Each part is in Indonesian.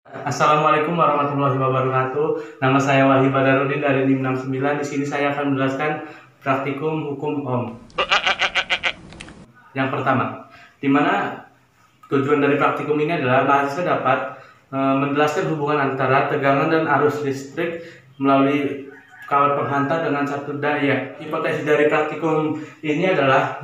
Assalamualaikum warahmatullahi wabarakatuh. Nama saya Wahyu Badarudin dari NIM 69. Di sini saya akan menjelaskan praktikum hukum Ohm. Yang pertama, di mana tujuan dari praktikum ini adalah mahasiswa dapat menjelaskan hubungan antara tegangan dan arus listrik melalui kawat penghantar dengan satu daya. Hipotesis dari praktikum ini adalah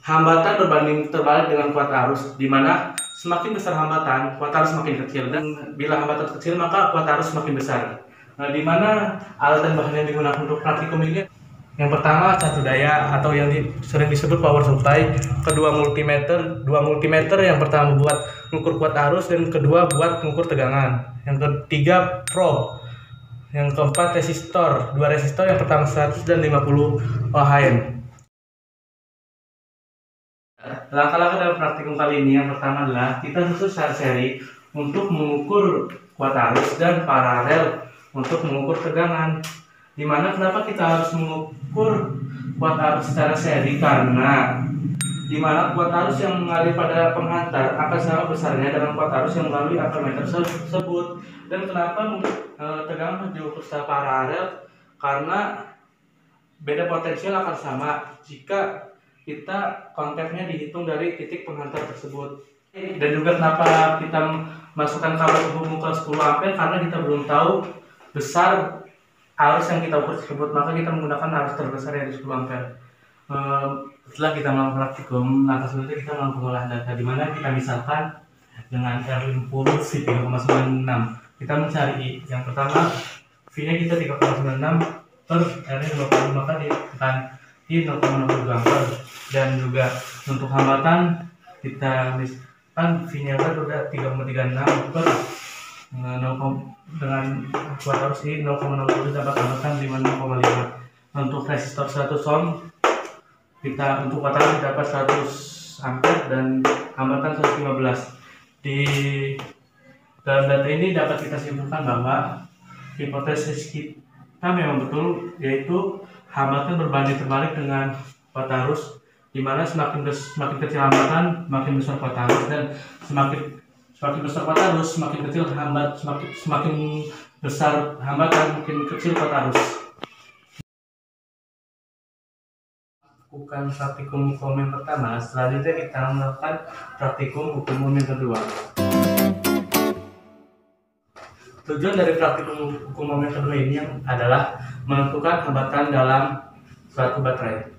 hambatan berbanding terbalik dengan kuat arus, di mana semakin besar hambatan, kuat arus semakin kecil, dan bila hambatan kecil maka kuat arus semakin besar. Nah, di mana alat dan bahan yang digunakan untuk praktikum ini, yang pertama satu daya atau yang sering disebut power supply, kedua multimeter yang pertama buat mengukur kuat arus dan kedua buat mengukur tegangan, yang ketiga probe, yang keempat resistor, dua resistor yang pertama 100 dan 50 ohm. Langkah-langkah dalam praktikum kali ini yang pertama adalah kita susun secara seri untuk mengukur kuat arus dan paralel untuk mengukur tegangan. Dimana kenapa kita harus mengukur kuat arus secara seri? Karena dimana kuat arus yang mengalir pada penghantar akan sama besarnya dengan kuat arus yang melalui ampermeter tersebut. Dan kenapa tegangan harus diukur secara paralel? Karena beda potensial akan sama jika kita kontaknya dihitung dari titik penghantar tersebut. Dan juga kenapa kita masukkan kabel hubung ke 10 ampere, karena kita belum tahu besar arus yang kita ukur tersebut, maka kita menggunakan arus terbesar yaitu 10 ampere. Setelah kita melakukan praktikum, langkah selanjutnya kita melakukan pengolahan data, di mana kita misalkan dengan R50 V 3,96 kita mencari yang pertama V nya kita 3,96 per R nya 20, maka ditekan di 0,02 ampere. Dan juga untuk hambatan kita misalkan V nya sudah 3,36 per dengan kuat arus di 0,07 dapat hambatan 5,5. Untuk resistor 100 ohm kita untuk kuat arus dapat 100 ampere dan hambatan 115. Di dalam data ini dapat kita simpulkan bahwa hipotesis kita memang betul, yaitu hambatan berbanding terbalik dengan kuat arus, di mana semakin kecil hambatan, makin besar kuat arus, dan semakin besar kuat arus, semakin kecil semakin besar hambatan, makin kecil kuat arus. Bukan praktikum hukum yang pertama, selanjutnya kita melakukan praktikum hukum umum yang kedua. Tujuan dari praktikum hukum umum yang kedua ini adalah menentukan hambatan dalam suatu baterai,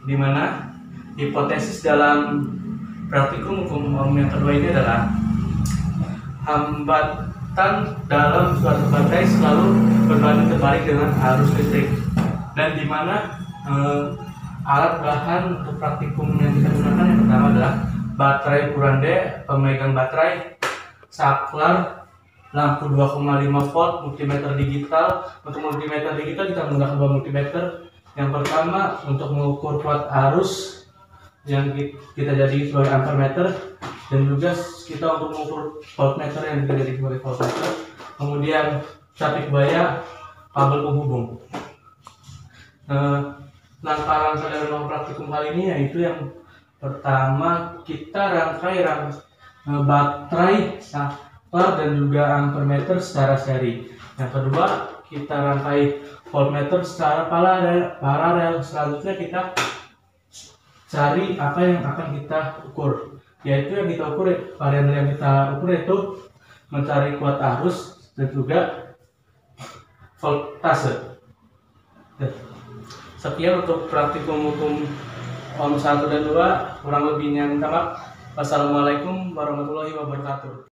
di mana hipotesis dalam praktikum hukum umum yang kedua ini adalah hambatan dalam suatu baterai selalu berbanding terbalik dengan arus listrik, dan di mana alat bahan untuk praktikum yang kita gunakan yang pertama adalah baterai Kurande, pemegang baterai, saklar, lampu 2,5 volt, multimeter digital. Untuk multimeter digital kita menggunakan dua multimeter. Yang pertama untuk mengukur kuat arus yang kita jadi sebagai ampermeter, dan juga kita untuk mengukur voltmeter yang kita jadi sebagai voltmeter. Kemudian capit baya, kabel penghubung. Langkah-langkah dalam praktikum kali ini yaitu yang pertama kita rangkai baterai, saklar, dan juga ampermeter secara seri. Yang kedua kita rangkai voltmeter secara paralel. Selanjutnya kita cari apa yang akan kita ukur, yaitu yang kita ukur, variabel yang kita ukur yaitu mencari kuat arus dan juga voltase. Sekian untuk praktikum hukum Ohm 1 dan 2, kurang lebihnya minta maaf. Wassalamualaikum warahmatullahi wabarakatuh.